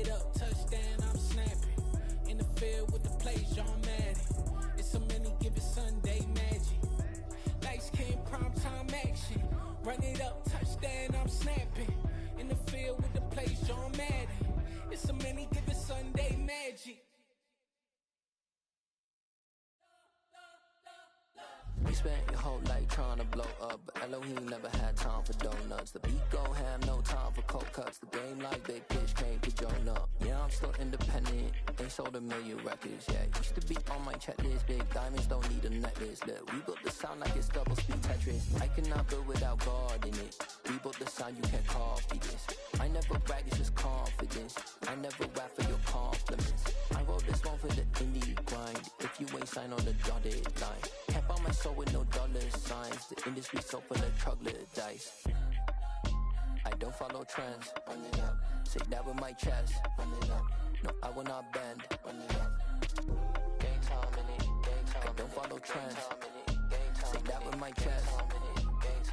it up, touchdown, I'm snapping. In the field with the plays, John Madden. It's so many, give it Sunday magic. Lights came, primetime action. Run it up, touchdown, I'm snapping. In the field with the plays, John Madden. It's so many, give it Sunday magic. You spent your whole life trying to blow up, but Elohim never had time for donuts. The beat go ham, no time for cold cuts. The game like Big Fish came to join up. Yeah, I'm still independent, ain't sold a million records yet. Used to be on my checklist, big diamonds don't need a necklace. Look, we built the sound like it's double speed Tetris. I cannot build without God in it. We built the sound, you can't copy this. I never brag, it's just confidence. I never rap for your compliments. I wrote this one for the indie grind. If you ain't signed on the dotted line, can't buy my soul with no dollar signs. The industry so full of troglodytes. I don't follow trends. Run it up. Say that with my chest. Run it up. No, I will not bend. Run it up. Game time in it. Game time. I don't follow trends. Say that with my chest.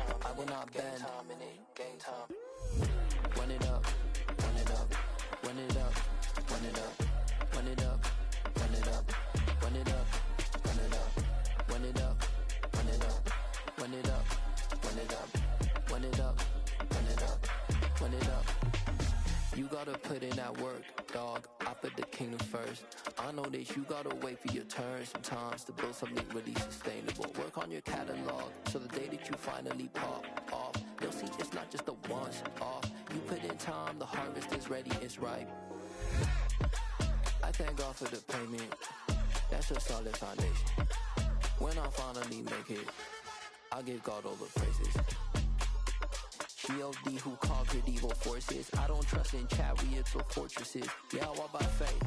No, I will not bend. Game time. Run it up. Run it up. Run it up. Run it up. Run it up. Run it up. Run it up. Run it up. Run it up. Run it up. Run it up. Run it up. Run it up. Run it up. Run it up. You gotta put in that work, dog. I put the kingdom first. I know that you gotta wait for your turn sometimes to build something really sustainable. Work on your catalog, so the day that you finally pop off, you'll see it's not just a once off. You put in time, the harvest is ready, it's ripe. I thank God for the payment. That's a solid foundation. When I finally make it, I give God all the praises. G.O.D. who conquered evil forces. I don't trust in chariots or fortresses. Yeah, I walk by faith.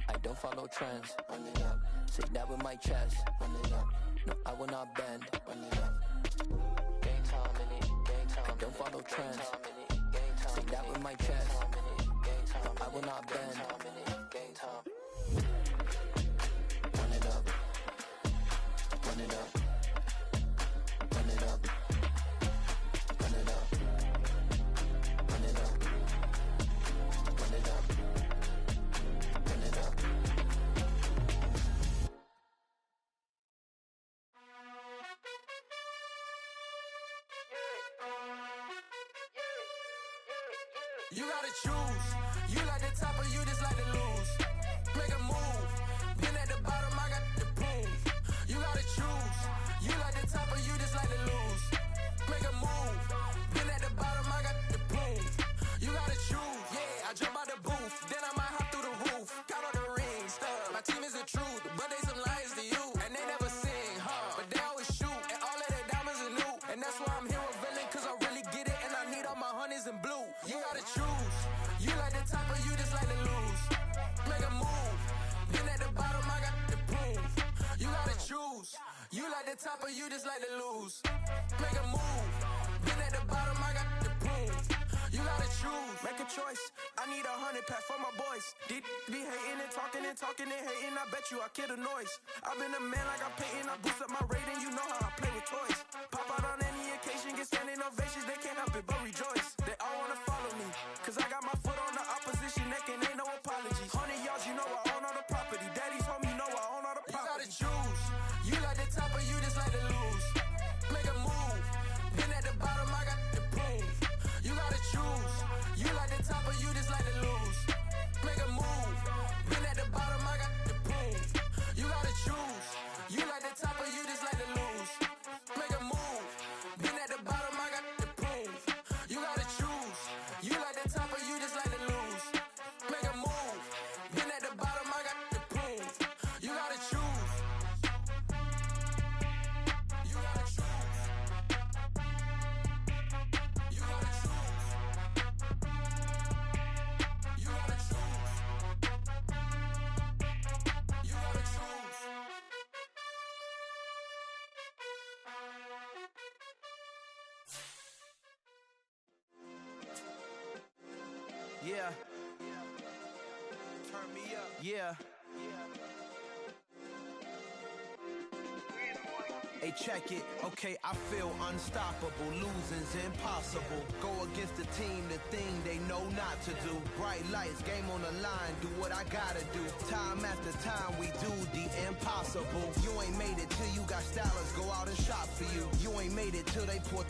I don't follow trends. Run it up. Say that with my chest. Run it up. No, I will not bend. Run it up. Game time in it. Game time. I don't follow trends. Say that with my chest. No, I will not bend. Game time. Run it up. Run it up. Run it up. Run it up. Run it up. Run it up. Run it up. You gotta choose. You like the top or you just like to lose. Make a move. Been at the bottom, I got the proof. You gotta choose. You like the top or you just like to lose. Make a move. Been at the bottom, I got the proof. You gotta choose. Yeah, I jump out the booth, then I might hop through the roof. Count all the rings, stuff. My team is the truth, but they some liars to you. And they never sing, but they always shoot. And all of their diamonds are new. And that's why I'm here with villain, cause I really get it. And I need all my honeys in blue. You gotta choose. You like the top or you just like to lose. Make a move. Been at the bottom, I got the proof. You gotta choose. You like the top or you just like to lose. Make a move. Been at the bottom, I got the proof. You gotta choose. Make a choice. I need 100 pack for my boys. Be hating and talking and talking and hating. I bet you I kill the noise. I've been a man like I'm Peyton. I boost up my rating. You know how I play with toys. Pop out on any occasion, get standing ovations. They can't help it but rejoice. They all wanna follow me, cause I got my foot on the opposition neck and ain't no apologies. 100 yards, you know I own all the property. Daddy's home, you know I own all the property. You gotta choose. You like the top or you just like to lose. Make a move. Been at the bottom, I got the proof. You gotta choose. You like the top or you just like to lose. Make a move. Been at the bottom, I got the proof. You gotta choose. You like the top or you just like to lose. Make a move. Been at the bottom, I got the proof. You gotta choose. You like the top or you just like to lose. Make a move. Been at the bottom, I got the proof. You gotta choose. You gotta choose. You gotta choose. You gotta choose. You gotta choose. Yeah. Turn me up. Yeah. Hey, check it. Okay, I feel unstoppable. Losing's impossible. Go against the team, the thing they know not to do. Bright lights, game on the line. Do what I gotta do. Time after time, we do the impossible. You ain't made it till you got stylers go out and shop for you. You ain't made it till they put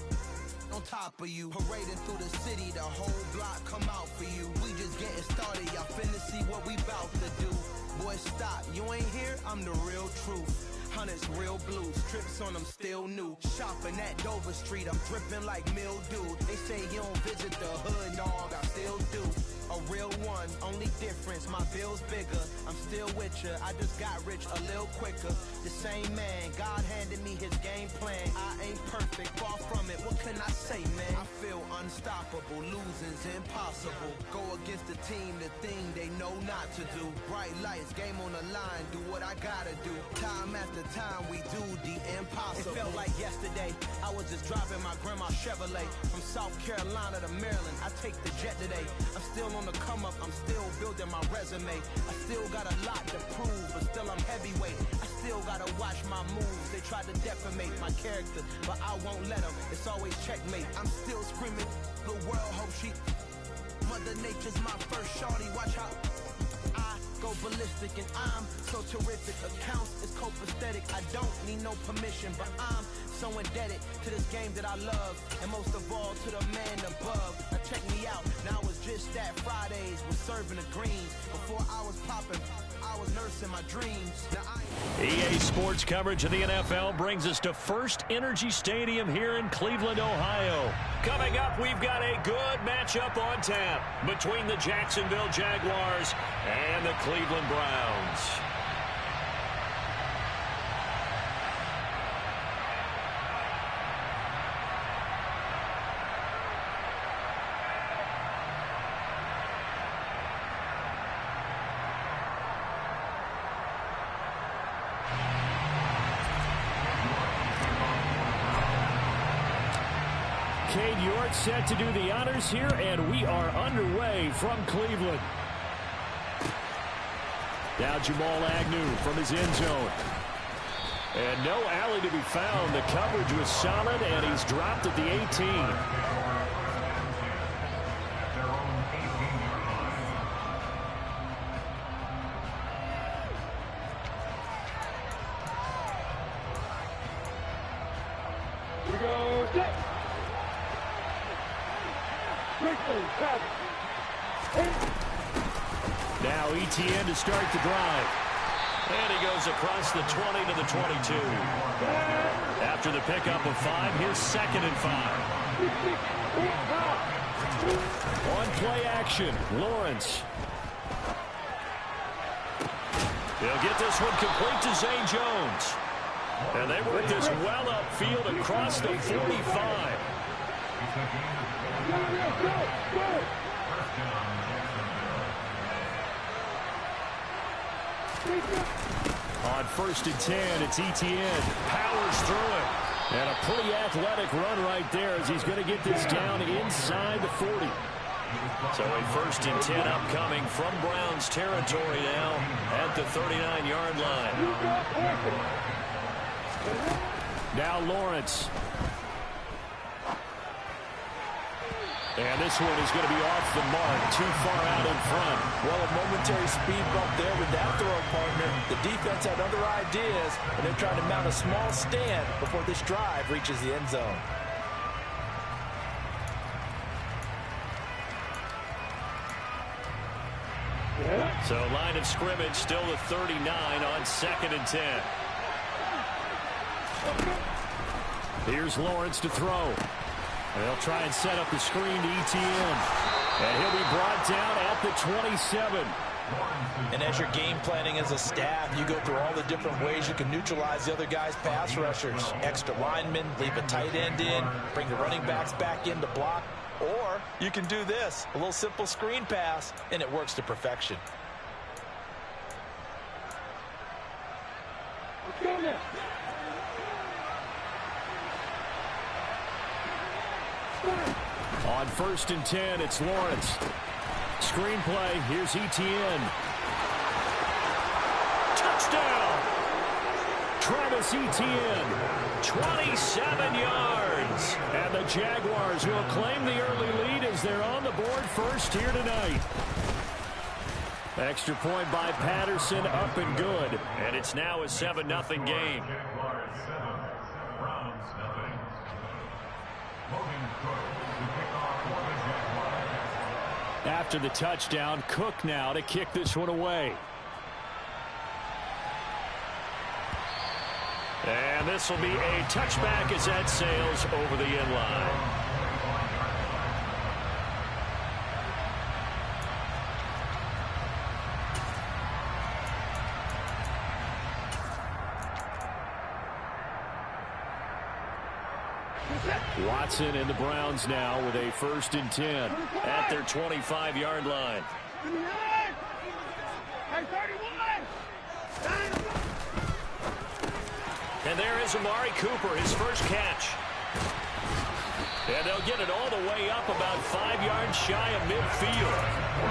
on top of you. Parading through the city, the whole block come out for you. We just getting started, y'all finna see what we bout to do. Boy, stop, you ain't here, I'm the real truth. Hunters, real blues, trips on them still new. Shopping at Dover Street, I'm dripping like mildew. They say you don't visit the hood, dog, I still do. A real one, only difference, my bill's bigger. I'm still with ya, I just got rich a little quicker. The same man, God handed me his game plan. I ain't perfect, far from it, what can I say, man? I feel unstoppable, losing's impossible. Go against the team, the thing they know not to do. Bright lights, game on the line, do what I gotta do. Time after time, we do the impossible. It felt like yesterday, I was just driving my grandma's Chevrolet. From South Carolina to Maryland, I take the jet today. I'm still on the come up, I'm still building my resume. I still got a lot to prove, but still I'm heavyweight. I still gotta watch my moves. They tried to defamate my character, but I won't let them. It's always checkmate. I'm still screaming, the world hope she. Mother Nature's my first shorty, watch how I go ballistic, and I'm so terrific. Accounts is copacetic. I don't need no permission, but I'm so indebted to this game that I love, and most of all to the man above. Now check me out, now it's just that Fridays was serving the greens. Before I was popping, I was nursing my dreams. Now EA Sports coverage of the NFL brings us to First Energy Stadium here in Cleveland, Ohio. Coming up, we've got a good matchup on tap between the Jacksonville Jaguars and the Cleveland Browns. Cade York set to do the honors here, and we are underway from Cleveland. Now Jamal Agnew from his end zone. And no alley to be found. The coverage was solid, and he's dropped at the 18. Now ETN to start the drive. And he goes across the 20 to the 22. After the pickup of 5, here's 2nd and 5. On play action, Lawrence. He'll get this one complete to Zay Jones. And they work this well upfield across the 45. On 1st and 10, it's ETN. Powers through it. And a pretty athletic run right there as he's going to get this down inside the 40. So a 1st and 10 upcoming from Browns territory now at the 39-yard line. Now Lawrence. And this one is going to be off the mark, too far out in front. Well, a momentary speed bump there with that throw, partner. The defense had other ideas, and they're trying to mount a small stand before this drive reaches the end zone. So line of scrimmage still the 39 on 2nd and 10. Here's Lawrence to throw. They'll try and set up the screen to ETN. And he'll be brought down at the 27. And as you're game planning as a staff, you go through all the different ways you can neutralize the other guy's pass rushers. Extra linemen, leave a tight end in, bring the running backs back in to block. Or you can do this, a little simple screen pass, and it works to perfection. Let's go now. On 1st and 10, it's Lawrence. Screenplay, here's ETN. Touchdown! Travis Etienne, 27 yards. And the Jaguars will claim the early lead as they're on the board first here tonight. Extra point by Patterson, up and good. And it's now a 7-0 game. After the touchdown, Cook now to kick this one away. And this will be a touchback as that sails over the end line. Watson and the Browns now with a 1st and 10 at their 25-yard line. And there is Amari Cooper, his first catch. And they'll get it all the way up about 5 yards shy of midfield.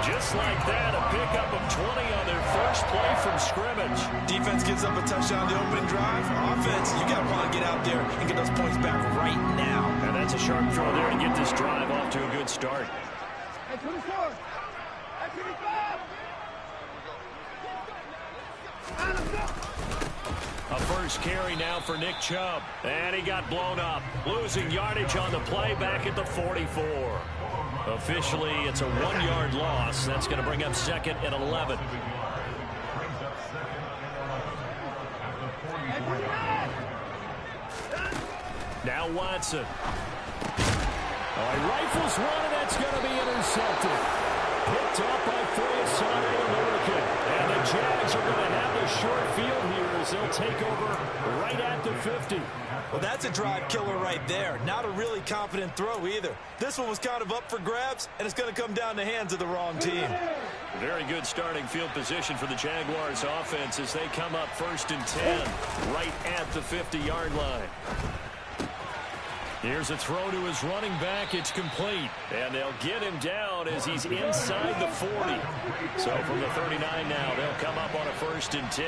Just like that, a pickup of 20 on their first play from scrimmage. Defense gives up a touchdown on the opening drive. Offense, you got to want to get out there and get those points back right now. And that's a sharp throw there to get this drive off to a good start. Hey, 24. Hey, 25. A first carry now for Nick Chubb. And he got blown up. Losing yardage on the play back at the 44. Officially, it's a 1-yard loss. That's going to bring up 2nd and 11. Now Watson. He rifles one, and that's going to be intercepted. Picked up by Foyesade. And the Jags are going to have the short field here as they'll take over right at the 50. Well, that's a drive killer right there. Not a really confident throw either. This one was kind of up for grabs, and it's going to come down the hands of the wrong team. Very good starting field position for the Jaguars offense as they come up 1st and 10 right at the 50-yard line. Here's a throw to his running back. It's complete. And they'll get him down as he's inside the 40. So from the 39 now, they'll come up on a 1st and 10.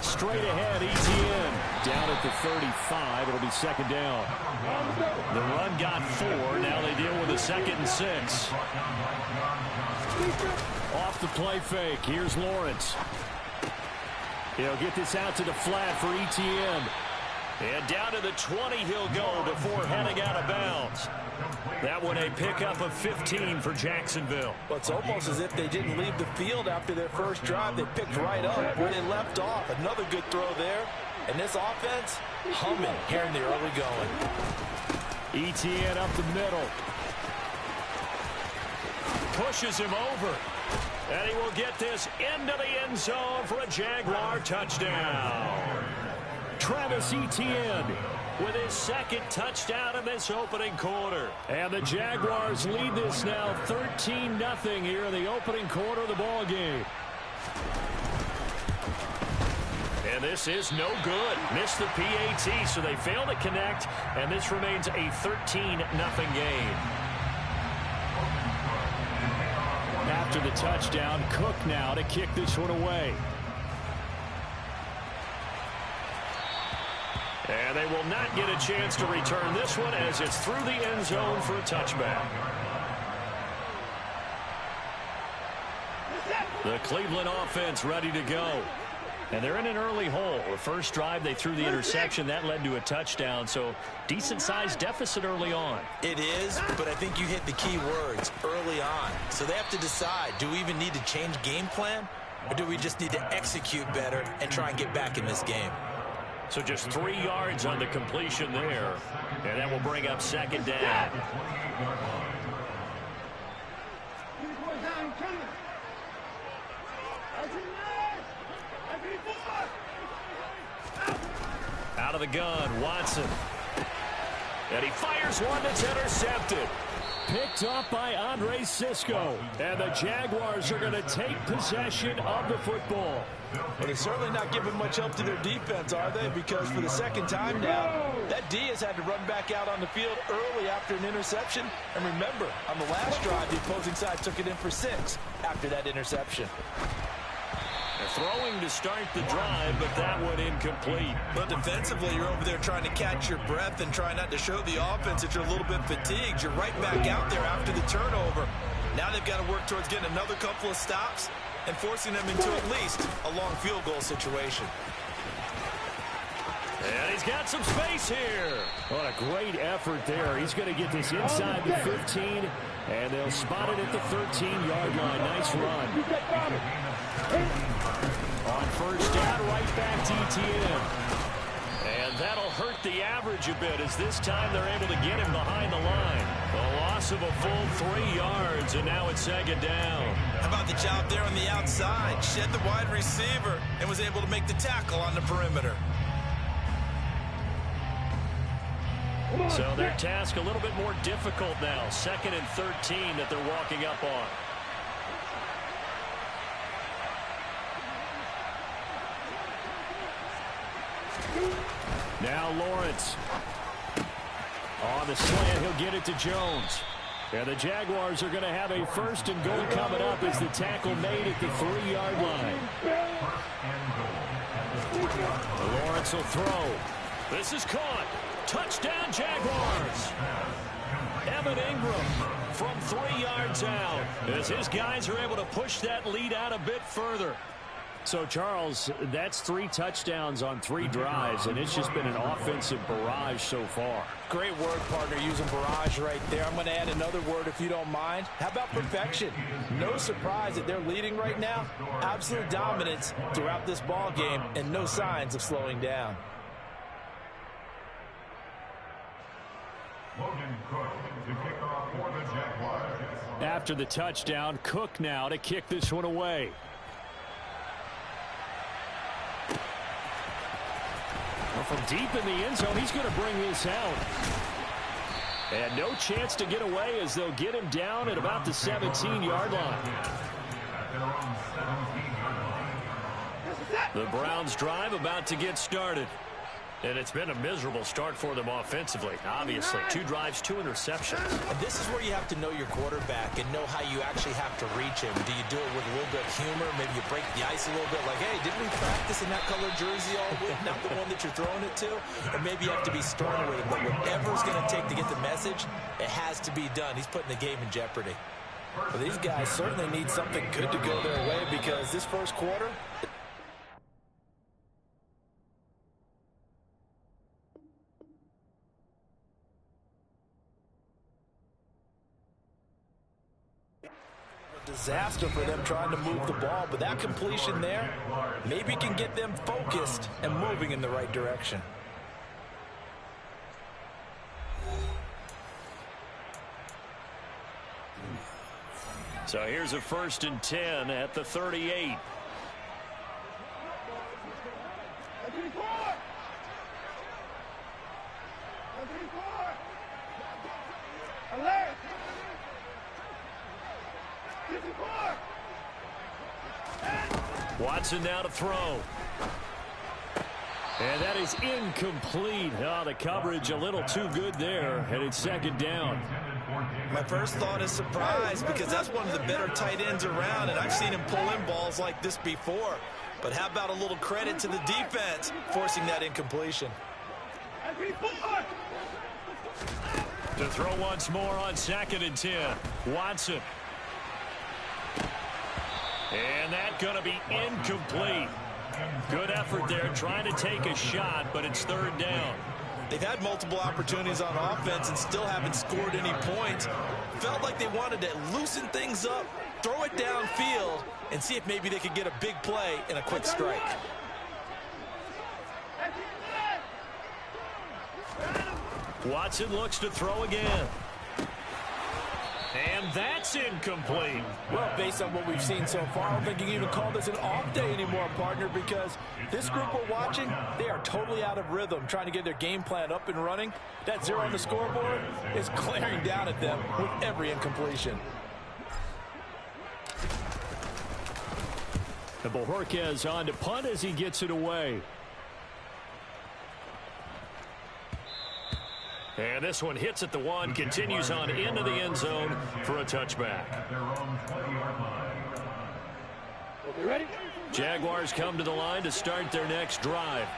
Straight ahead, Etienne. Down at the 35. It'll be 2nd down. The run got 4. Now they deal with a 2nd and 6. Off the play fake. Here's Lawrence. He'll get this out to the flat for Etienne. And down to the 20 he'll go before heading out of bounds. That one a pickup of 15 for Jacksonville. Well, it's almost as if they didn't leave the field after their first drive. They picked right up where they left off. Another good throw there. And this offense, humming here in the early going. Etienne up the middle. Pushes him over. And he will get this into the end zone for a Jaguar touchdown. Travis Etienne with his 2nd touchdown in this opening quarter. And the Jaguars lead this now 13-0 here in the opening quarter of the ball game. And this is no good. Missed the PAT, so they fail to connect, and this remains a 13-0 game. After the touchdown, Cook now to kick this one away. And they will not get a chance to return this one as it's through the end zone for a touchback. The Cleveland offense ready to go. And they're in an early hole. The first drive, they threw the interception. That led to a touchdown. So decent-sized deficit early on. It is, but I think you hit the key words early on. So they have to decide, do we even need to change game plan? Or do we just need to execute better and try and get back in this game? So just 3 yards on the completion there. And that will bring up 2nd down. Out of the gun, Watson. And he fires one that's intercepted. Picked up by Andre Sisco. And the Jaguars are going to take possession of the football. Well, they're certainly not giving much help to their defense, are they? Because for the 2nd time now, that D has had to run back out on the field early after an interception. And remember, on the last drive, the opposing side took it in for 6 after that interception. They're throwing to start the drive, but that one incomplete. But defensively, you're over there trying to catch your breath and try not to show the offense that you're a little bit fatigued. You're right back out there after the turnover. Now they've got to work towards getting another couple of stops and forcing them into at least a long field goal situation. And he's got some space here. What a great effort there. He's going to get this inside the 15, and they'll spot it at the 13-yard line. Nice run. On first down, right back to ETN. And that'll hurt the average a bit as this time they're able to get him behind the line. A loss of a full 3 yards, and now it's second down. How about the job there on the outside? Shed the wide receiver and was able to make the tackle on the perimeter. So their task a little bit more difficult now. 2nd and 13 that they're walking up on. Now Lawrence. On the slant, he'll get it to Jones. And the Jaguars are going to have a 1st and goal coming up as the tackle made at the 3-yard line. Lawrence will throw. This is caught. Touchdown, Jaguars. Evan Ingram from 3 yards out as his guys are able to push that lead out a bit further. So, Charles, that's 3 touchdowns on 3 drives, and it's just been an offensive barrage so far. Great word, partner, using barrage right there. I'm going to add another word if you don't mind. How about perfection? No surprise that they're leading right now. Absolute dominance throughout this ball game and no signs of slowing down. After the touchdown, Cook now to kick this one away. Well, from deep in the end zone, he's going to bring this out. And no chance to get away as they'll get him down at about the 17-yard line. The Browns drive about to get started. And it's been a miserable start for them offensively. Obviously, 2 drives, 2 interceptions. And this is where you have to know your quarterback and know how you actually have to reach him. Do you do it with a little bit of humor? Maybe you break the ice a little bit like, hey, didn't we practice in that color jersey all week? Not the one that you're throwing it to? Or maybe you have to be stern with him. But whatever it's going to take to get the message, it has to be done. He's putting the game in jeopardy. Well, these guys certainly need something good to go their way because this first quarter, disaster for them trying to move the ball, but that completion there maybe can get them focused and moving in the right direction. So here's a 1st and 10 at the 38. Watson now to throw. And that is incomplete. Oh, the coverage a little too good there, and it's 2nd down. My first thought is surprise because that's one of the better tight ends around, and I've seen him pull in balls like this before. But how about a little credit to the defense forcing that incompletion? To throw once more on 2nd and 10. Watson. And that's going to be incomplete. Good effort there trying to take a shot, but it's 3rd down. They've had multiple opportunities on offense and still haven't scored any points. Felt like they wanted to loosen things up, throw it downfield, and see if maybe they could get a big play and a quick strike. Watson looks to throw again. And that's incomplete. Well, based on what we've seen so far, I don't think you can even call this an off day anymore, partner, because this group we're watching, they are totally out of rhythm, trying to get their game plan up and running. That 0 on the scoreboard is glaring down at them with every incompletion. And Bojorquez on to punt as he gets it away. And this one hits at the 1, continues on into the end zone for a touchback. You ready? Jaguars come to the line to start their next drive.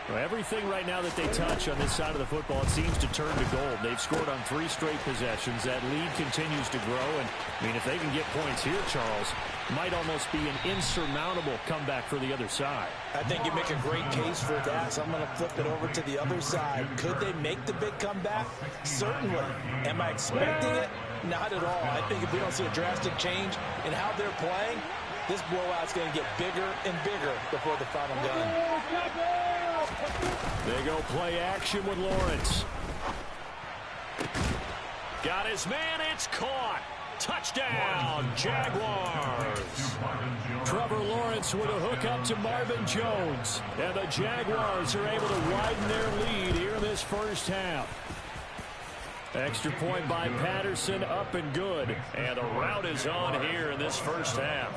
Well, everything right now that they touch on this side of the football, it seems to turn to gold. They've scored on 3 straight possessions. That lead continues to grow. And, I mean, if they can get points here, Charles, it might almost be an insurmountable comeback for the other side. I think you make a great case for that, so I'm going to flip it over to the other side. Could they make the big comeback? Certainly. Am I expecting it? Not at all. I think if we don't see a drastic change in how they're playing, this blowout's going to get bigger and bigger before the final gun. They go play action with Lawrence. Got his man. It's caught. Touchdown, Jaguars. Trevor Lawrence with a hook up to Marvin Jones. And the Jaguars are able to widen their lead here in this first half. Extra point by Patterson, up and good. And the rout is on here in this first half.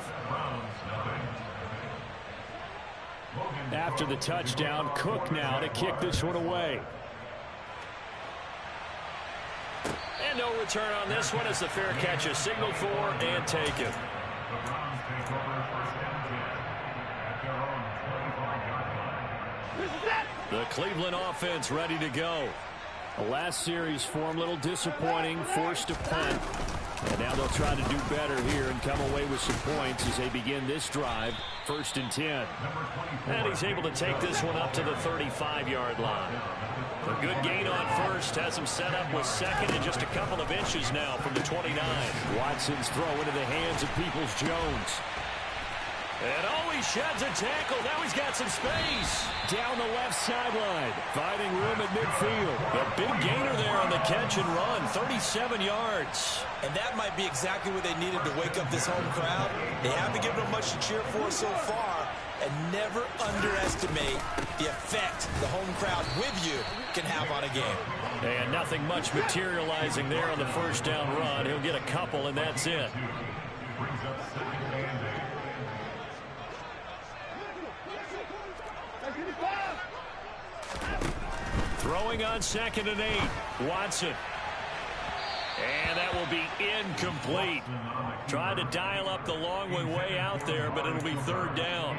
After the touchdown, Cook now to kick this one away. And no return on this one as the fair catch is signaled for and taken. The Cleveland offense ready to go. The last series form a little disappointing, forced to punt. And now they'll try to do better here and come away with some points as they begin this drive. 1st and 10. And he's able to take this one up to the 35-yard line. A good gain on first has him set up with second and just a couple of inches now from the 29. Watson's throw into the hands of Peoples-Jones. And he sheds a tackle. Now he's got some space. Down the left sideline. Finding room at midfield. A big gainer there on the catch and run. 37 yards. And that might be exactly what they needed to wake up this home crowd. They haven't given them much to cheer for so far. And never underestimate the effect the home crowd with you can have on a game. And nothing much materializing there on the first down run. He'll get a couple, and that's it. Throwing on 2nd and 8. Watson. And that will be incomplete. Tried to dial up the long way out there, but it'll be 3rd down.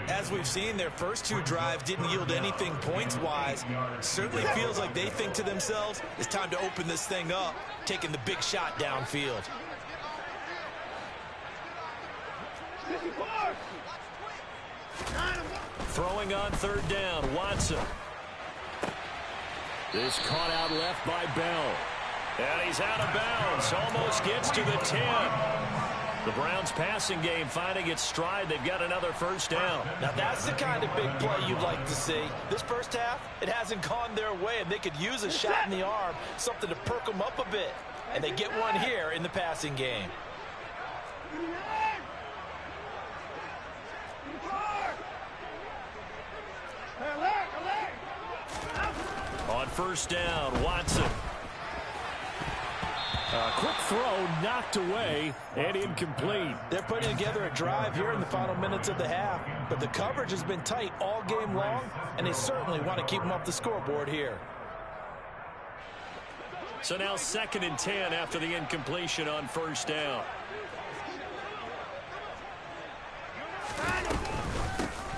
As we've seen, their first 2 drives didn't yield anything points-wise. Certainly feels like they think to themselves, it's time to open this thing up, taking the big shot downfield. Throwing on 3rd down, Watson. This caught out left by Bell. And he's out of bounds. Almost gets to the 10. The Browns passing game finding its stride. They've got another 1st down. Now that's the kind of big play you'd like to see. This first half, it hasn't gone their way, and they could use a shot in the arm, something to perk them up a bit. And they get one here in the passing game. On 1st down, Watson. A quick throw knocked away and incomplete. They're putting together a drive here in the final minutes of the half, but the coverage has been tight all game long, and they certainly want to keep them off the scoreboard here. So now 2nd and 10 after the incompletion on 1st down.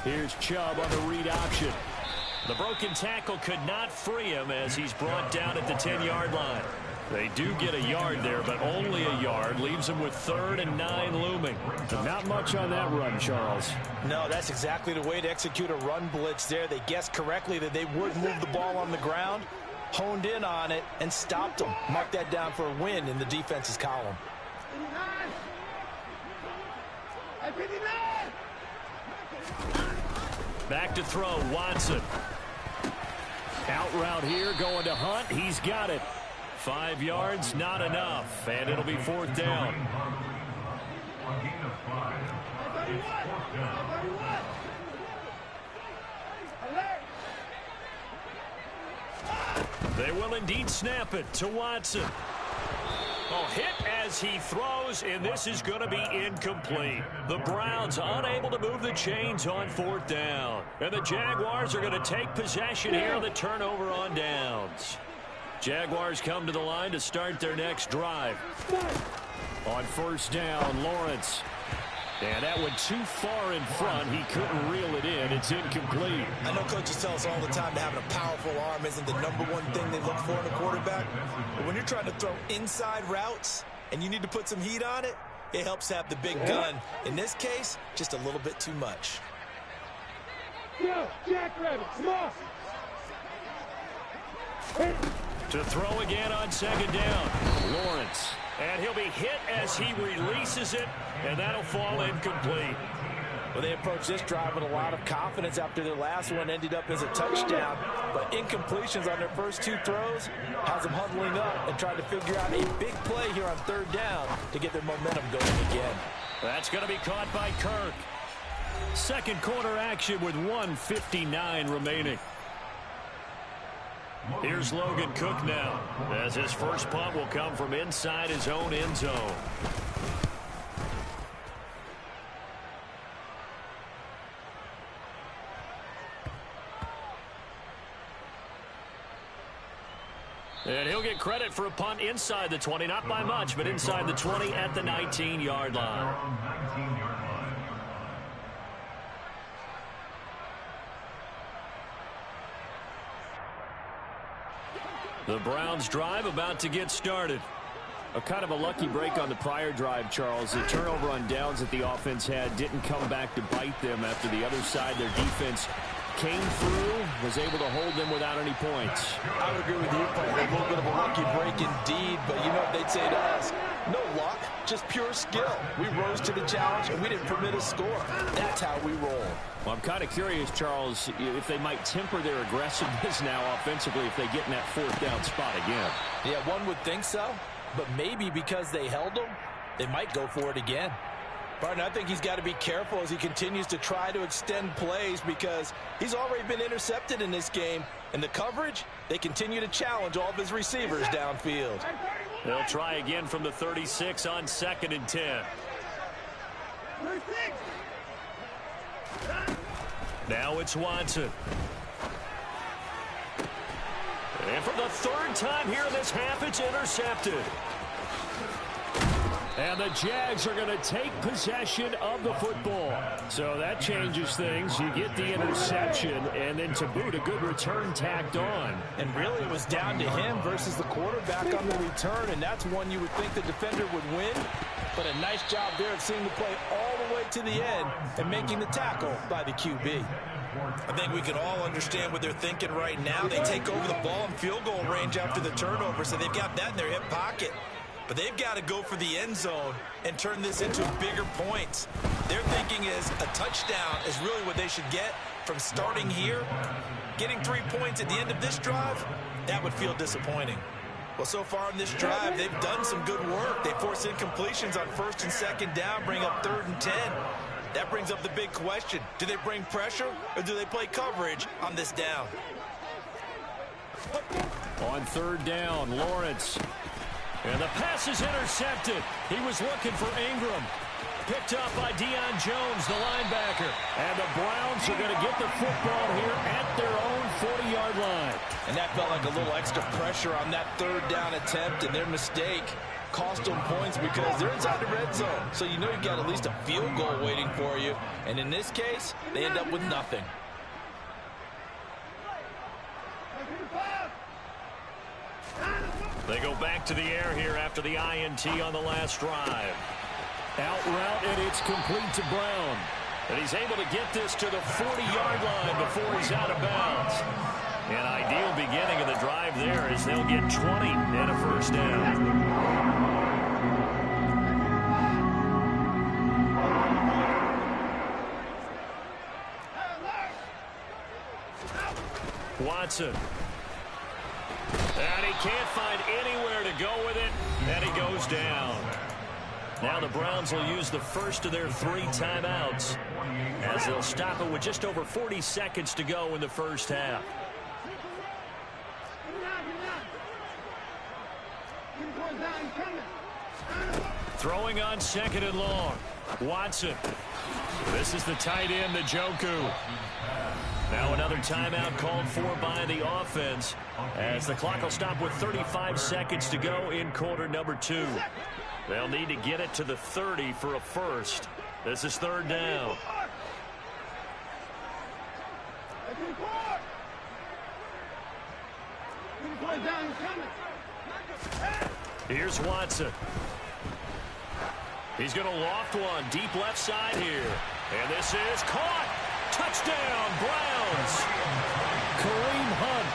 Here's Chubb on the read option. The broken tackle could not free him as he's brought down at the 10-yard line. They do get a yard there, but only a yard. Leaves them with 3rd and 9 looming. Not much on that run, Charles. No, that's exactly the way to execute a run blitz there. They guessed correctly that they would move the ball on the ground, honed in on it, and stopped them. Mark that down for a win in the defense's column. Back to throw, Watson. Out route here, going to Hunt. He's got it. 5 yards, not enough, and it'll be 4th down. They will indeed snap it to Watson. Oh, hit as he throws, and this is going to be incomplete. The Browns unable to move the chains on 4th down. And the Jaguars are going to take possession here on the turnover on downs. Jaguars come to the line to start their next drive. On 1st down, Lawrence. And that went too far in front. He couldn't reel it in. It's incomplete. I know coaches tell us all the time that having a powerful arm isn't the #1 thing they look for in a quarterback. But when you're trying to throw inside routes and you need to put some heat on it, it helps have the big gun. In this case, just a little bit too much. Yo, Jackrabbit, come on. To throw again on second down. Lawrence. And he'll be hit as he releases it, and that'll fall incomplete. Well, they approached this drive with a lot of confidence after their last one ended up as a touchdown. But incompletions on their first 2 throws has them huddling up and trying to figure out a big play here on third down to get their momentum going again. That's going to be caught by Kirk. Second quarter action with 1:59 remaining. Here's Logan Cook now, as his first punt will come from inside his own end zone. And he'll get credit for a punt inside the 20, not by much, but inside the 20 at the 19-yard line. The Browns drive about to get started. A kind of a lucky break on the prior drive, Charles. The turnover on downs that the offense had didn't come back to bite them after the other side. Their defense came through, was able to hold them without any points. I would agree with you, Frank. A little bit of a lucky break indeed, but you know what they'd say to us? No luck, just pure skill. We rose to the challenge, and we didn't permit a score. That's how we roll. Well, I'm kind of curious, Charles, if they might temper their aggressiveness now offensively if they get in that fourth down spot again. Yeah, one would think so, but maybe because they held them, they might go for it again. Barton, I think he's got to be careful as he continues to try to extend plays because he's already been intercepted in this game. And the coverage, they continue to challenge all of his receivers downfield. They'll try again from the 36 on 2nd and 10. Now it's Watson. And for the 3rd time here in this half, it's intercepted. And the Jags are going to take possession of the football. So that changes things. You get the interception, and then to boot, a good return tacked on. And really, it was down to him versus the quarterback on the return, and that's one you would think the defender would win. But a nice job there of seeing the play all the way to the end and making the tackle by the QB. I think we can all understand what they're thinking right now. They take over the ball in field goal range after the turnover, so they've got that in their hip pocket. But they've got to go for the end zone and turn this into bigger points. Their thinking is a touchdown is really what they should get from starting here. Getting 3 points at the end of this drive, that would feel disappointing. Well, so far in this drive, they've done some good work. They force incompletions on 1st and 2nd down, bring up 3rd and 10. That brings up the big question. Do they bring pressure or do they play coverage on this down? On 3rd down, Lawrence. And the pass is intercepted. He was looking for Ingram. Picked up by Deion Jones, the linebacker. And the Browns are going to get the football here at their own 40-yard line. And that felt like a little extra pressure on that 3rd down attempt, and their mistake cost them points because they're inside the red zone. So you know you've got at least a field goal waiting for you. And in this case, they end up with nothing. They go back to the air here after the INT on the last drive. Out route, and it's complete to Brown. And he's able to get this to the 40-yard line before he's out of bounds. An ideal beginning of the drive there as they'll get 20 and a first down. Watson. And he can't find anywhere to go with it, and he goes down. Now the Browns will use the first of their 3 timeouts as they'll stop it with just over 40 seconds to go in the first half. Throwing on 2nd and long. Watson. This is the tight end, Njoku. Now another timeout called for by the offense as the clock will stop with 35 seconds to go in quarter number 2. They'll need to get it to the 30 for a first. This is third down. Here's Watson. He's going to loft one deep left side here. And this is caught. Touchdown, Browns. Kareem Hunt,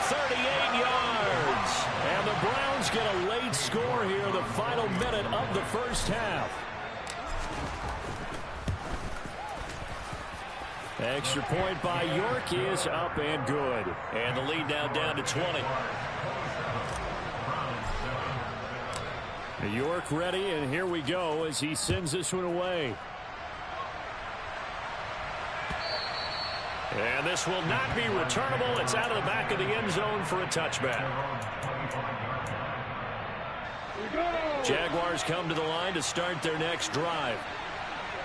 38 yards. And the Browns get a late score here, the final minute of the first half. Extra point by York is up and good. And the lead now down to 20. York ready, and here we go as he sends this one away. And this will not be returnable. It's out of the back of the end zone for a touchback. Jaguars come to the line to start their next drive.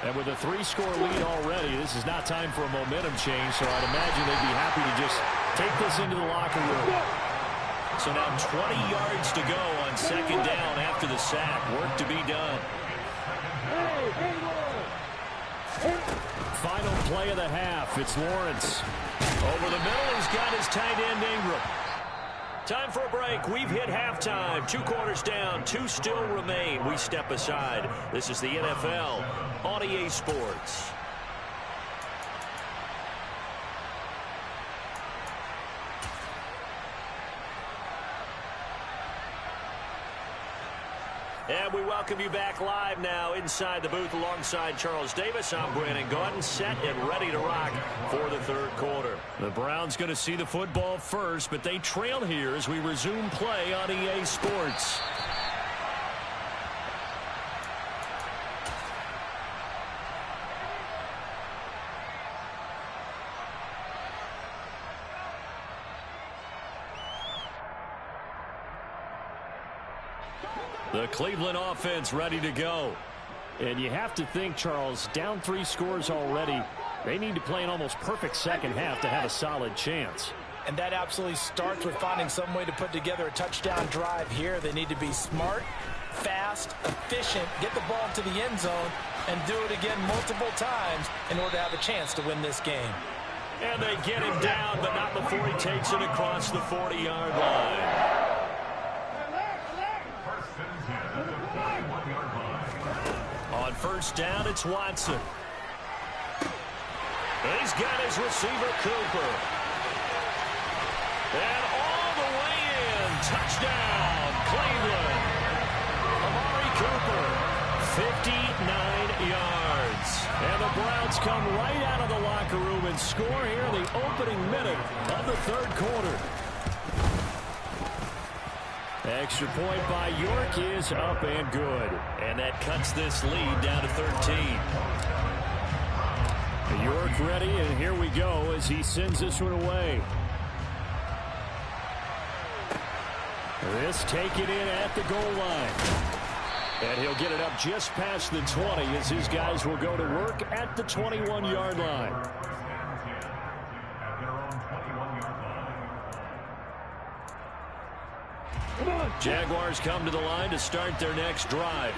And with a 3-score lead already, this is not time for a momentum change, so I'd imagine they'd be happy to just take this into the locker room. So now 20 yards to go on second down after the sack. Work to be done. Final play of the half. It's Lawrence. Over the middle, he's got his tight end Ingram. Time for a break. We've hit halftime. 2 quarters down. 2 still remain. We step aside. This is the NFL on EA Sports. And we welcome you back live now inside the booth alongside Charles Davis. I'm Brandon Gaudin, set and ready to rock for the third quarter. The Browns going to see the football first, but they trail here as we resume play on EA Sports. The Cleveland offense ready to go. And you have to think, Charles, down 3 scores already. They need to play an almost perfect second half to have a solid chance. And that absolutely starts with finding some way to put together a touchdown drive here. They need to be smart, fast, efficient, get the ball to the end zone, and do it again multiple times in order to have a chance to win this game. And they get him down, but not before he takes it across the 40-yard line. On first down, it's Watson. He's got his receiver, Cooper. And all the way in. Touchdown, Cleveland. Amari Cooper, 59 yards. And the Browns come right out of the locker room and score here in the opening minute of the third quarter. Extra point by York is up and good. And that cuts this lead down to 13. York ready, and here we go as he sends this one away. This taken in at the goal line. And he'll get it up just past the 20 as his guys will go to work at the 21-yard line. Jaguars come to the line to start their next drive.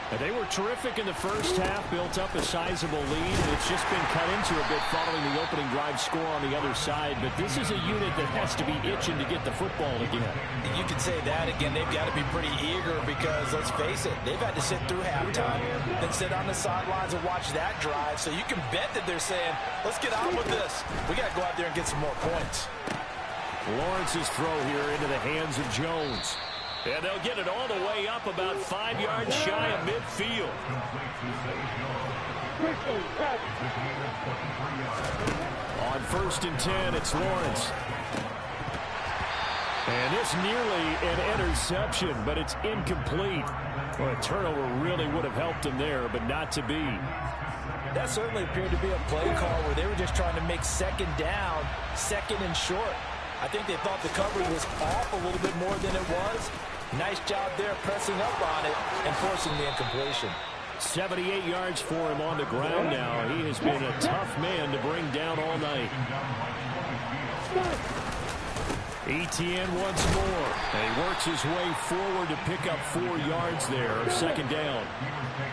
And they were terrific in the first half, built up a sizable lead. It's just been cut into a bit following the opening drive score on the other side. But this is a unit that has to be itching to get the football again. You could say that again. They've got to be pretty eager because, let's face it, they've had to sit through halftime, then sit on the sidelines and watch that drive. So you can bet that they're saying, let's get on with this. We got to go out there and get some more points. Lawrence's throw here into the hands of Jones. And they'll get it all the way up about 5 yards shy of midfield. On first and 10, it's Lawrence. And it's nearly an interception, but it's incomplete. Well, a turnover really would have helped him there, but not to be. That certainly appeared to be a play call where they were just trying to make second down, second and short. I think they thought the coverage was off a little bit more than it was. Nice job there pressing up on it and forcing the incompletion. 78 yards for him on the ground now. He has been a tough man to bring down all night. Etienne once more. And he works his way forward to pick up 4 yards there. Second down.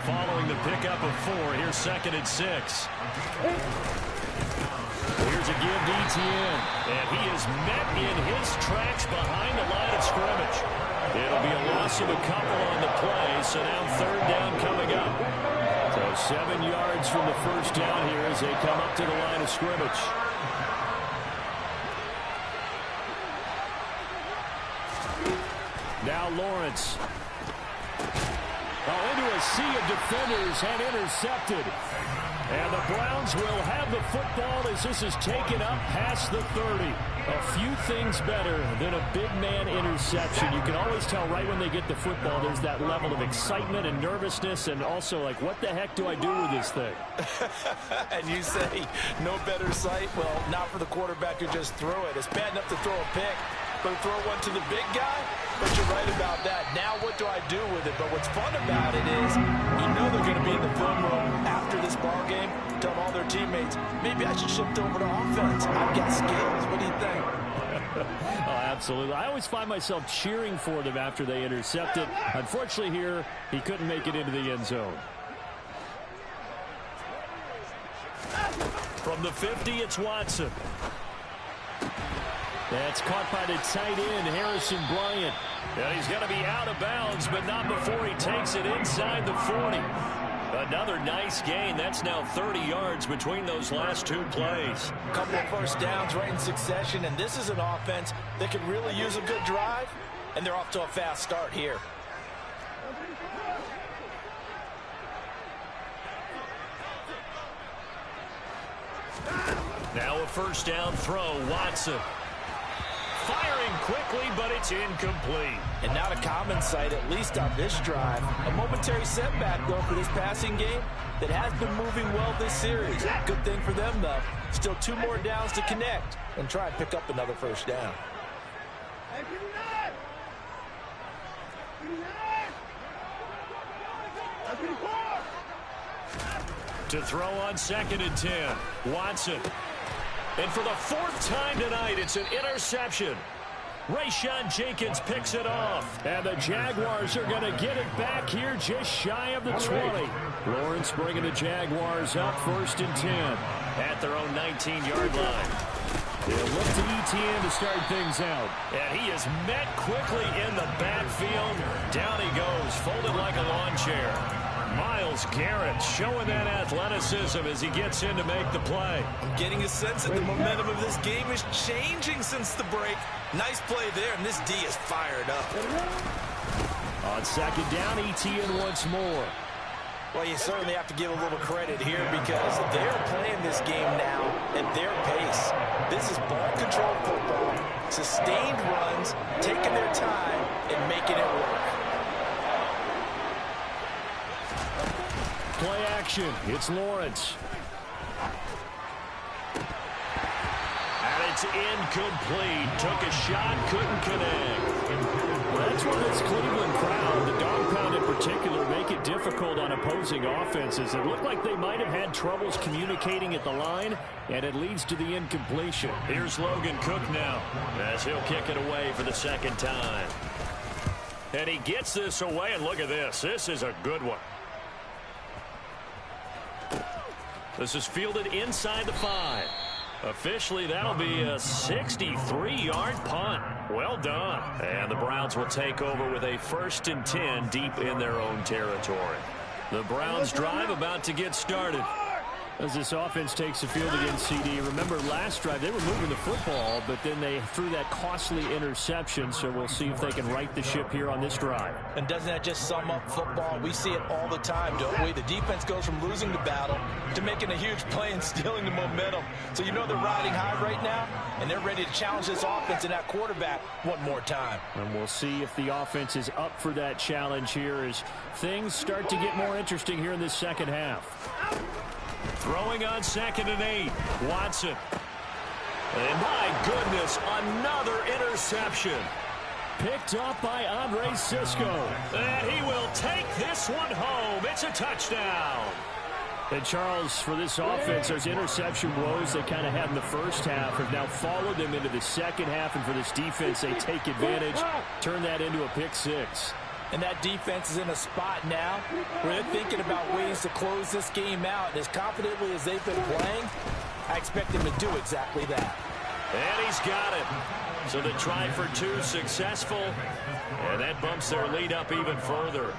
Following the pickup of 4, here's 2nd and 6. Here's a give to Etienne. And he is met in his tracks behind the line of scrimmage. It'll be a loss of a couple on the play, so now 3rd down coming up. So 7 yards from the first down here as they come up to the line of scrimmage. Now Lawrence. Into a sea of defenders and intercepted. And the Browns will have the football as this is taken up past the 30. A few things better than a big man interception. You can always tell right when they get the football, there's that level of excitement and nervousness and also like, what the heck do I do with this thing? And you say, no better sight? Well, not for the quarterback who just threw it. It's bad enough to throw a pick, but to throw one to the big guy? But you're right about that. Now what do I do with it? But what's fun about it is you know they're going to be in the film room after this ball game, telling all their teammates, maybe I should shift over to offense. I've got skills. What do you think? Oh, absolutely. I always find myself cheering for them after they intercept it. Unfortunately here, he couldn't make it into the end zone. From the 50, it's Watson. That's caught by the tight end, Harrison Bryant. And he's going to be out of bounds, but not before he takes it inside the 40. Another nice gain. That's now 30 yards between those last 2 plays. A couple of first downs right in succession, and this is an offense that could really use a good drive, and they're off to a fast start here. Now a first down throw, Watson. Firing quickly, but it's incomplete. And not a common sight, at least on this drive. A momentary setback, though, for this passing game that has been moving well this series. Good thing for them, though. Still 2 more downs to connect and try and pick up another first down. To throw on 2nd and 10, Watson. And for the 4th time tonight, it's an interception. Rayshawn Jenkins picks it off. And the Jaguars are going to get it back here just shy of the 20. Lawrence bringing the Jaguars up 1st and 10 at their own 19-yard line. They'll look to Etienne to start things out. And he is met quickly in the backfield. Down he goes, folded like a lawn chair. Myles Garrett showing that athleticism as he gets in to make the play. I'm getting a sense that the momentum of this game is changing since the break. Nice play there, and this D is fired up. On 2nd down, Etienne once more. Well, you certainly have to give a little credit here because they're playing this game now at their pace. This is ball control football, sustained runs, taking their time, and making it work. Play action. It's Lawrence. And it's incomplete. Took a shot, couldn't connect. Well, that's why this Cleveland crowd, the dog pound in particular, make it difficult on opposing offenses. It looked like they might have had troubles communicating at the line, and it leads to the incompletion. Here's Logan Cook now as he'll kick it away for the 2nd time. And he gets this away, and look at this. This is a good one. This is fielded inside the 5. Officially, that'll be a 63-yard punt. Well done. And the Browns will take over with a 1st and 10 deep in their own territory. The Browns drive about to get started. As this offense takes the field against CD. Remember, last drive, they were moving the football, but then they threw that costly interception, so we'll see if they can right the ship here on this drive. And doesn't that just sum up football? We see it all the time, don't we? The defense goes from losing the battle to making a huge play and stealing the momentum. So you know they're riding high right now, and they're ready to challenge this offense and that quarterback one more time. And we'll see if the offense is up for that challenge here as things start to get more interesting here in this second half. Throwing on 2nd and 8, Watson. And my goodness, another interception. Picked up by Andre Sisco. And he will take this one home. It's a touchdown. And Charles, for this offense, those interception woes they kind of had in the first half have now followed them into the second half. And for this defense, they take advantage, turn that into a pick six. And that defense is in a spot now where they're thinking about ways to close this game out. And as confidently as they've been playing, I expect them to do exactly that. And he's got it. So the try for two successful. And that bumps their lead up even further.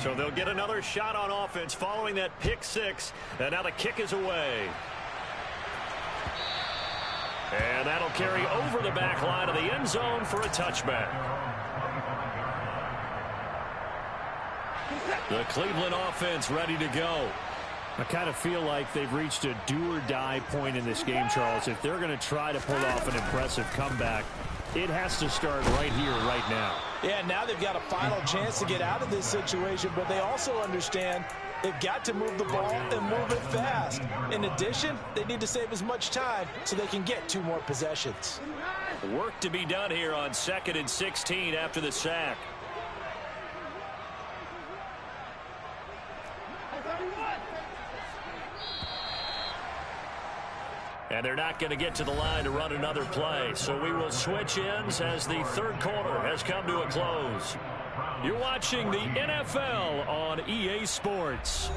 So they'll get another shot on offense following that pick six. And now the kick is away. And that'll carry over the back line of the end zone for a touchback. The Cleveland offense ready to go. I kind of feel like they've reached a do-or-die point in this game, Charles. If they're going to try to pull off an impressive comeback, it has to start right here, right now. Yeah, now they've got a final chance to get out of this situation, but they also understand they've got to move the ball and move it fast. In addition, they need to save as much time so they can get 2 more possessions. Work to be done here on 2nd and 16 after the sack. And they're not going to get to the line to run another play. So we will switch ends as the third quarter has come to a close. You're watching the NFL on EA Sports.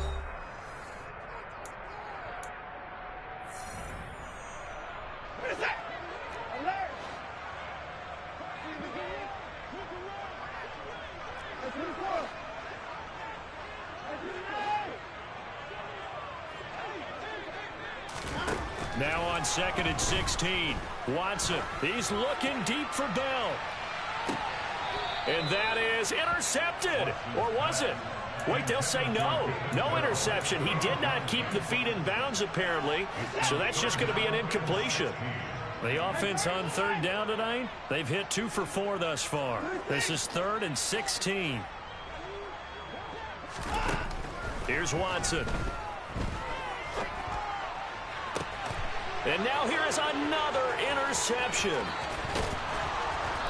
Now on 2nd and 16, Watson, he's looking deep for Bell. And that is intercepted. Or was it? Wait, they'll say no. No interception. He did not keep the feet in bounds, apparently. So that's just going to be an incompletion. The offense on 3rd down tonight, they've hit 2 for 4 thus far. This is 3rd and 16. Here's Watson. And now here is another interception.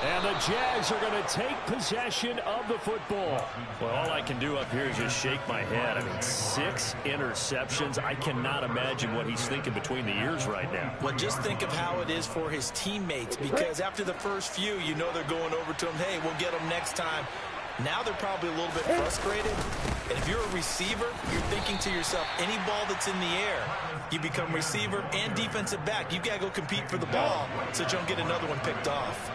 And the Jags are going to take possession of the football. Well, all I can do up here is just shake my head. I mean, 6 interceptions. I cannot imagine what he's thinking between the ears right now. Well, just think of how it is for his teammates, because after the first few, you know they're going over to him, hey, we'll get them next time. Now they're probably a little bit frustrated. And if you're a receiver, you're thinking to yourself, any ball that's in the air, you become receiver and defensive back. You've got to go compete for the ball so that you don't get another one picked off.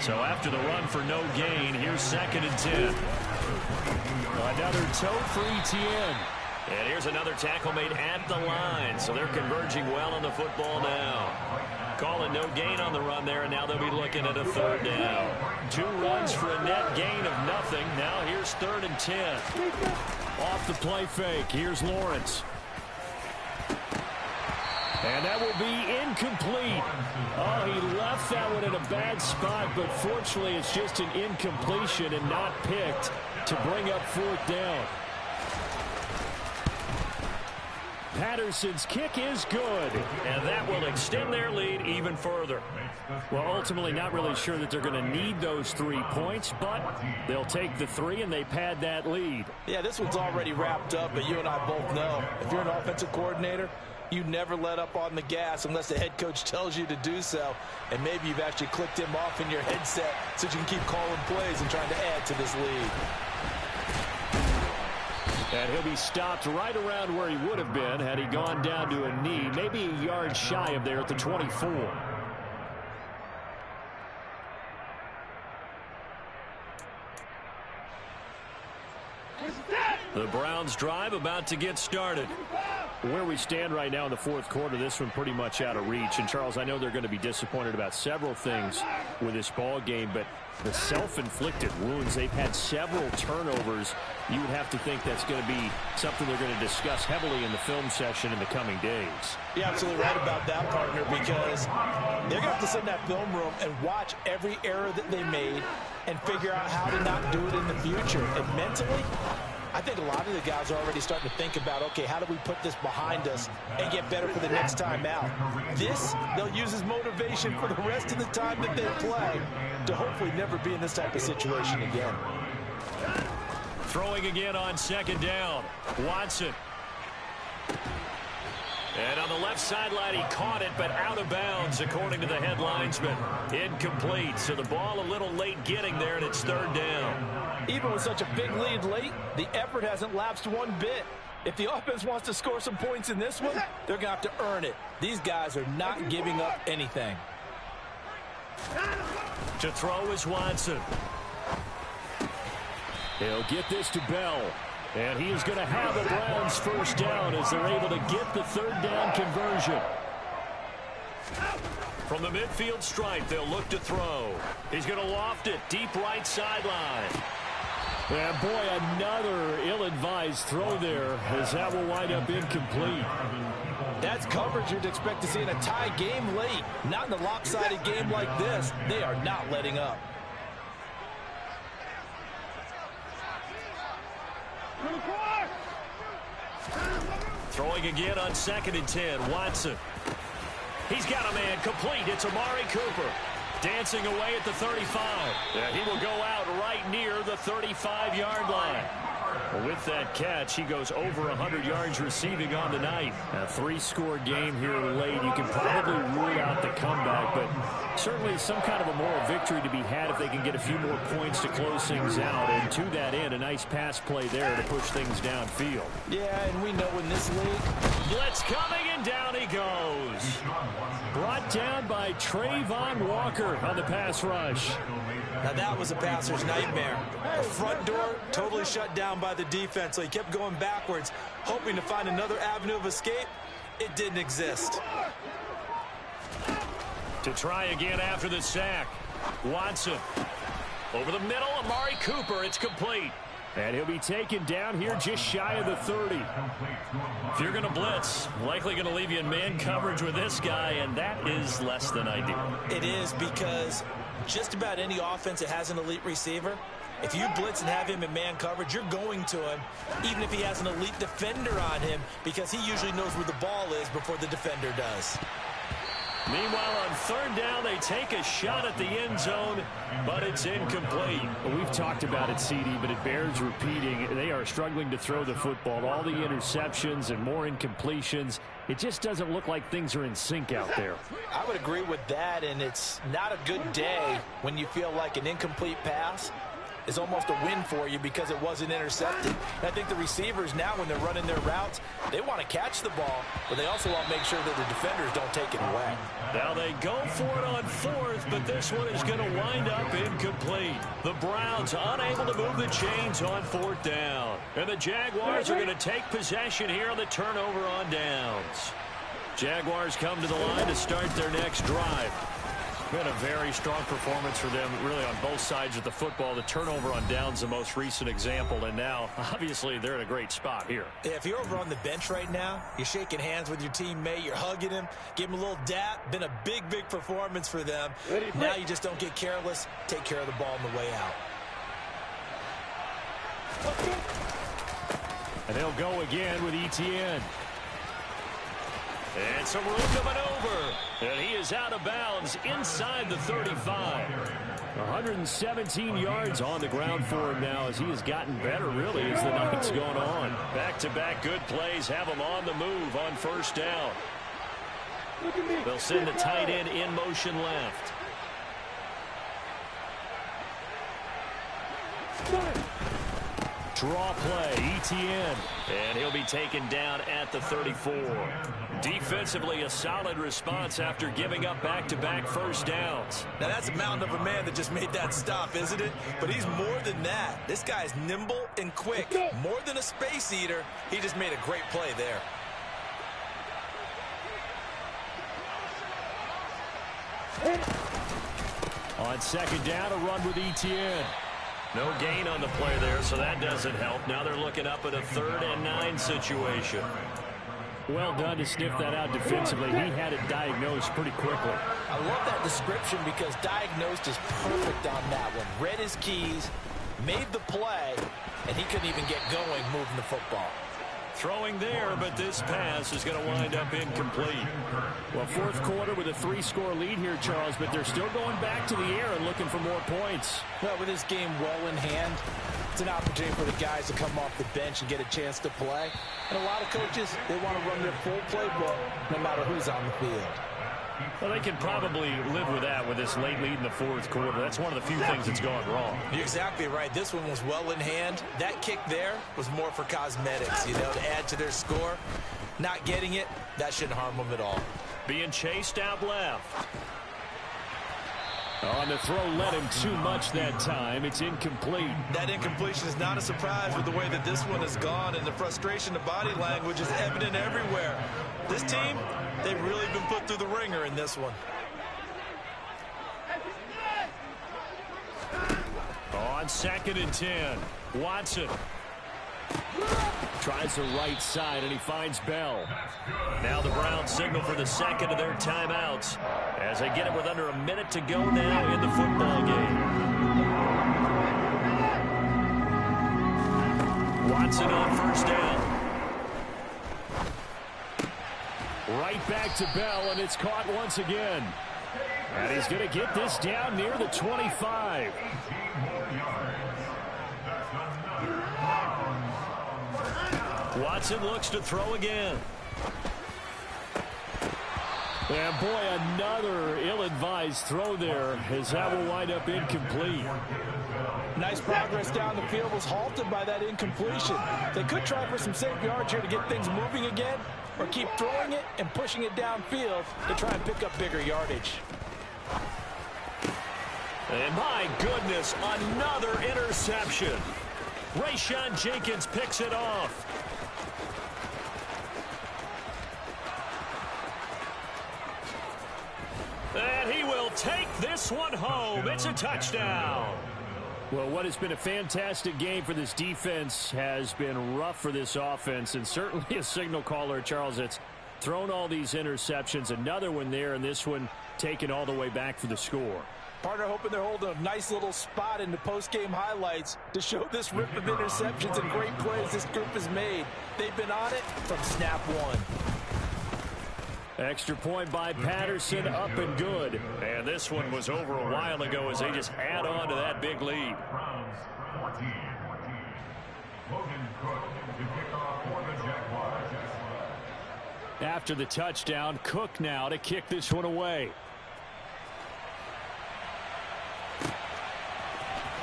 So after the run for no gain, here's 2nd and 10. Another toe for ETN. And here's another tackle made at the line. So they're converging well on the football now. Calling no gain on the run there, and now they'll be looking at a 3rd down. 2 runs for a net gain of nothing. Now here's 3rd and 10. Off the play fake, here's Lawrence. And that will be incomplete. Oh, he left that one in a bad spot, but fortunately it's just an incompletion and not picked to bring up 4th down. Patterson's kick is good, and that will extend their lead even further. Well, ultimately not really sure that they're going to need those 3 points, but they'll take the 3 and they pad that lead. Yeah, this one's already wrapped up, but you and I both know if you're an offensive coordinator, you never let up on the gas unless the head coach tells you to do so. And maybe you've actually clicked him off in your headset so you can keep calling plays and trying to add to this lead. And he'll be stopped right around where he would have been had he gone down to a knee, maybe a yard shy of there at the 24. The Browns drive about to get started. Where we stand right now in the 4th quarter, this one pretty much out of reach. And, Charles, I know they're going to be disappointed about several things with this ball game, but the self-inflicted wounds, they've had several turnovers. You would have to think that's going to be something they're going to discuss heavily in the film session in the coming days. You're absolutely right about that, partner, because they're going to have to sit in that film room and watch every error that they made and figure out how to not do it in the future. And mentally, I think a lot of the guys are already starting to think about, okay, how do we put this behind us and get better for the next time out? This, they'll use as motivation for the rest of the time that they play to hopefully never be in this type of situation again. Throwing again on second down. Watson. And on the left sideline, he caught it, but out of bounds, according to the head linesman. Incomplete, so the ball a little late getting there, and it's third down. Even with such a big lead late, the effort hasn't lapsed one bit. If the offense wants to score some points in this one, they're going to have to earn it. These guys are not giving up anything. To throw is Watson. He'll get this to Bell. And he is going to have the Browns first down as they're able to get the third down conversion. From the midfield stripe, they'll look to throw. He's going to loft it deep right sideline. And boy, another ill-advised throw there as that will wind up incomplete. That's coverage you'd expect to see in a tie game late. Not in a lopsided game like this. They are not letting up. Throwing again on 2nd and 10. Watson. He's got a man complete. It's Amari Cooper. Dancing away at the 35. And he will go out right near the 35-yard line. With that catch, he goes over 100 yards receiving on the night. A 3-score game here late. You can probably rule out the comeback, but certainly some kind of a moral victory to be had if they can get a few more points to close things out. And to that end, a nice pass play there to push things downfield. Yeah, and we know in this league, blitz coming, and down he goes. Brought down by Trayvon Walker on the pass rush. Now that was a passer's nightmare. The front door totally shut down by the defense, so he kept going backwards, hoping to find another avenue of escape. It didn't exist. To try again after the sack. Watson. Over the middle, Amari Cooper. It's complete. And he'll be taken down here just shy of the 30. If you're going to blitz, likely going to leave you in man coverage with this guy, and that is less than ideal. It is, because just about any offense that has an elite receiver, if you blitz and have him in man coverage, you're going to him, even if he has an elite defender on him, because he usually knows where the ball is before the defender does. Meanwhile, on third down, they take a shot at the end zone, but it's incomplete. We've talked about it, CD, but it bears repeating. They are struggling to throw the football. All the interceptions and more incompletions. It just doesn't look like things are in sync out there. I would agree with that, and it's not a good day when you feel like an incomplete pass is almost a win for you because it wasn't intercepted. And I think the receivers now, when they're running their routes, they want to catch the ball, but they also want to make sure that the defenders don't take it away. Now they go for it on fourth, but this one is going to wind up incomplete. The Browns unable to move the chains on fourth down. And the Jaguars are going to take possession here on the turnover on downs. Jaguars come to the line to start their next drive. Been a very strong performance for them, really, on both sides of the football. The turnover on downs, the most recent example, and now, obviously, they're in a great spot here. Yeah, if you're over on the bench right now, you're shaking hands with your teammate, you're hugging him, give him a little dap. Been a big, big performance for them. Now you just don't get careless. Take care of the ball on the way out. And they'll go again with ETN. And some room to maneuver. And he is out of bounds inside the 35. 117 yards on the ground for him now as he has gotten better, really, as the night's gone on. Back-to-back good plays have him on the move on first down. They'll send the tight end in motion left. Draw play, ETN. And he'll be taken down at the 34. Defensively, a solid response after giving up back-to-back first downs. Now, that's a mountain of a man that just made that stop, isn't it? But he's more than that. This guy's nimble and quick. More than a space eater. He just made a great play there. On second down, a run with ETN. No gain on the play there, so that doesn't help. Now they're looking up at a 3rd and 9 situation. Well done to sniff that out defensively. He had it diagnosed pretty quickly. I love that description because diagnosed is perfect on that one. Read his keys, made the play, and he couldn't even get going moving the football. Throwing there, but this pass is going to wind up incomplete. Well, fourth quarter with a 3-score lead here, Charles, but they're still going back to the air and looking for more points. Well, with this game well in hand, it's an opportunity for the guys to come off the bench and get a chance to play. And a lot of coaches, they want to run their full playbook no matter who's on the field. Well, they can probably live with that with this late lead in the fourth quarter. That's one of the few things that's gone wrong. You're exactly right. This one was well in hand. That kick there was more for cosmetics, you know, to add to their score. Not getting it, that shouldn't harm them at all. Being chased out left. On the throw led him too much that time. It's incomplete. That incompletion is not a surprise with the way that this one has gone, and the frustration of body language is evident everywhere. This team, they've really been put through the ringer in this one. On 2nd and 10, Watson tries the right side, and he finds Bell. Now the Browns signal for the second of their timeouts as they get it with under a minute to go now in the football game. Watson on first down. Right back to Bell, and it's caught once again. And he's going to get this down near the 25. Watson looks to throw again. And boy, another ill-advised throw there as that will wind up incomplete. Nice progress down the field was halted by that incompletion. They could try for some safe yards here to get things moving again, or keep throwing it and pushing it downfield to try and pick up bigger yardage. And my goodness, another interception. Rayshawn Jenkins picks it off. And he will take this one home. It's a touchdown. Well, what has been a fantastic game for this defense has been rough for this offense, and certainly a signal caller, Charles, that's thrown all these interceptions. Another one there, and this one taken all the way back for the score. Partner hoping they're holding a nice little spot in the post-game highlights to show this rip of interceptions and great plays this group has made. They've been on it from snap one. Extra point by Patterson, up and good. And this one was over a while ago as they just add on to that big lead. After the touchdown, Cook now to kick this one away.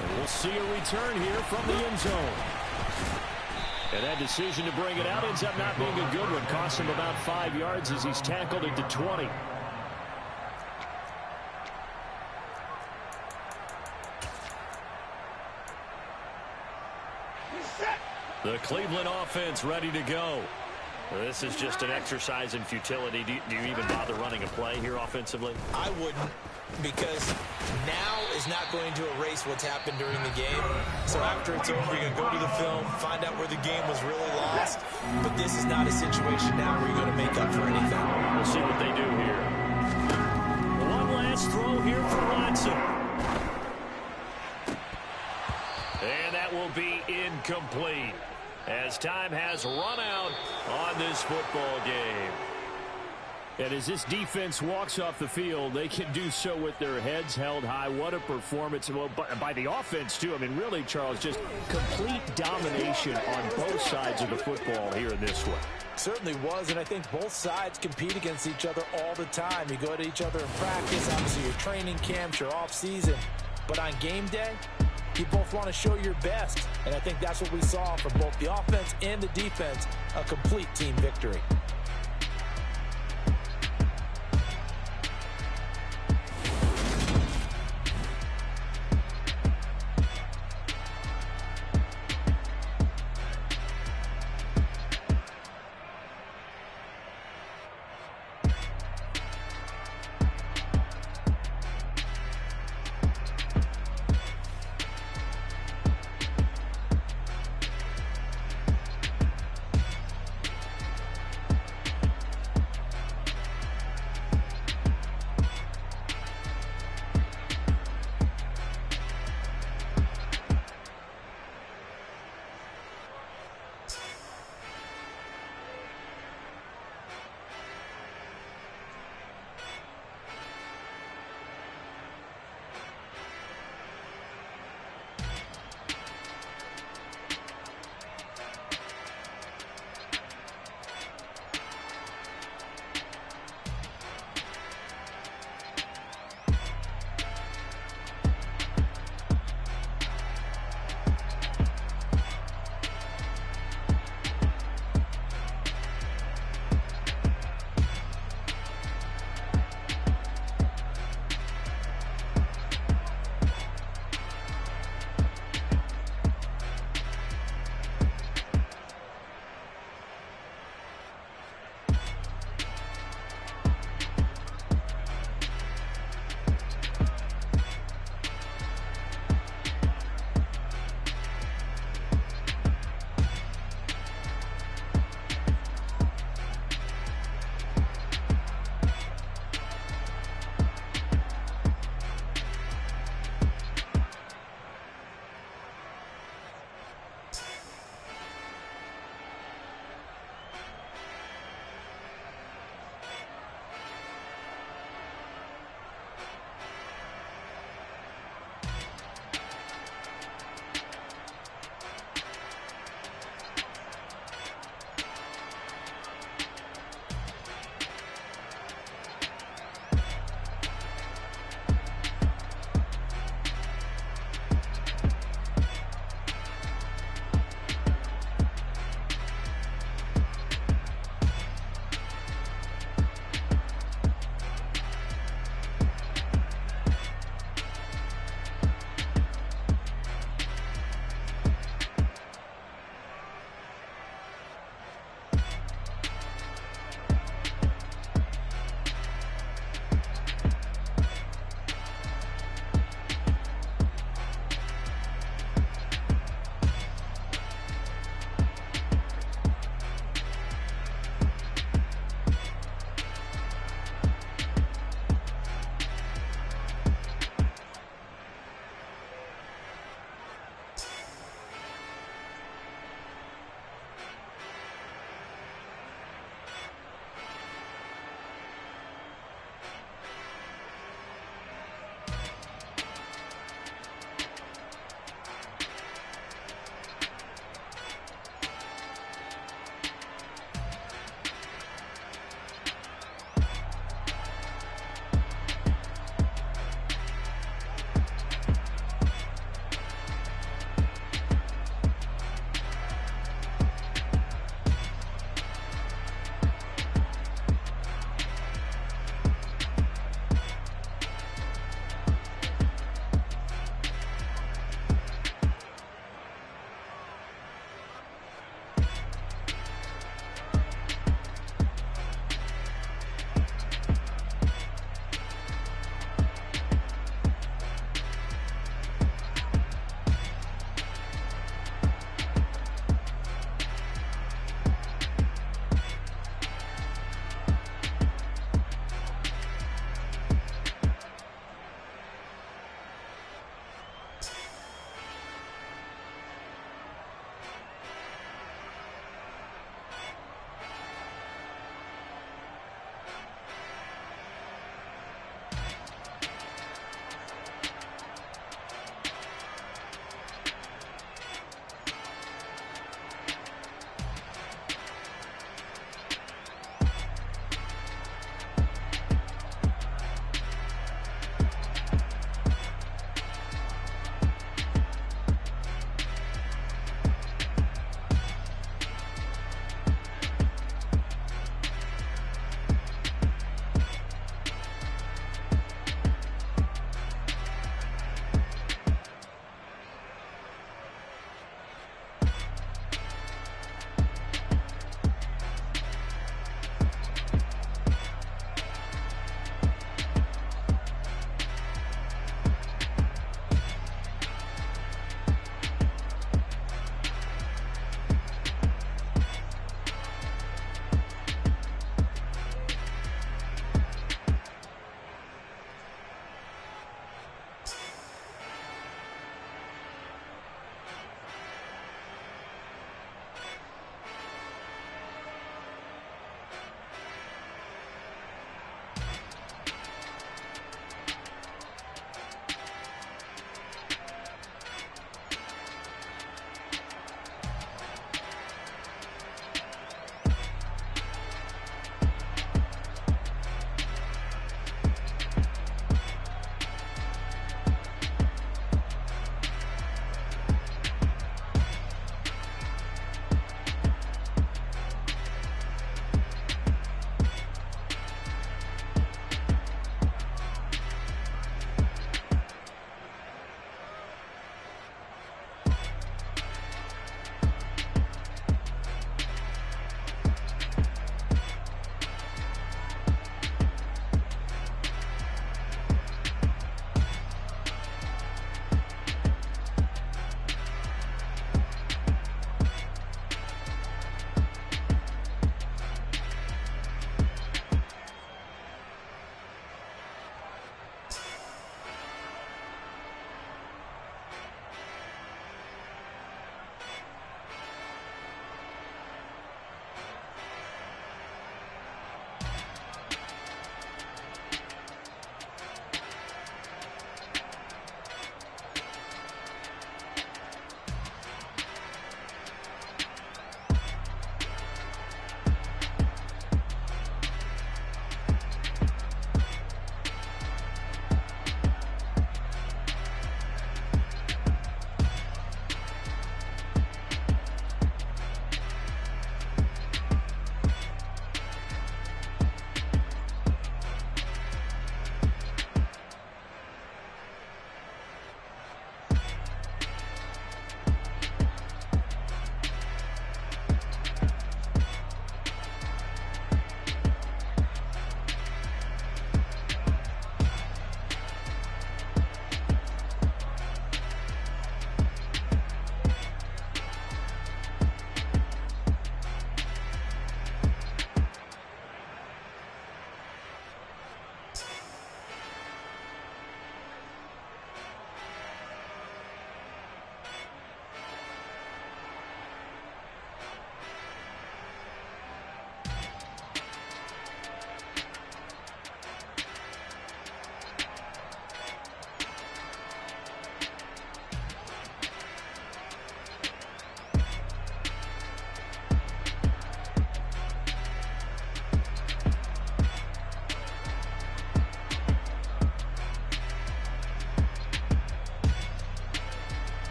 And we'll see a return here from the end zone. And that decision to bring it out ends up not being a good one. Costs him about 5 yards as he's tackled at the 20. The Cleveland offense ready to go. This is just an exercise in futility. Do you even bother running a play here offensively? I wouldn't, because now is not going to erase what's happened during the game. So after it's over, you're going to go to the film, find out where the game was really lost. But this is not a situation now where you're going to make up for anything. We'll see what they do here. One last throw here for Watson. And that will be incomplete, as time has run out on this football game. And as this defense walks off the field, they can do so with their heads held high. What a performance. Well, by the offense, too. I mean, really, Charles, just complete domination on both sides of the football here in this one. Certainly was, and I think both sides compete against each other all the time. You go to each other in practice, obviously your training camps, your off-season. But on game day, you both want to show your best, and I think that's what we saw from both the offense and the defense, a complete team victory.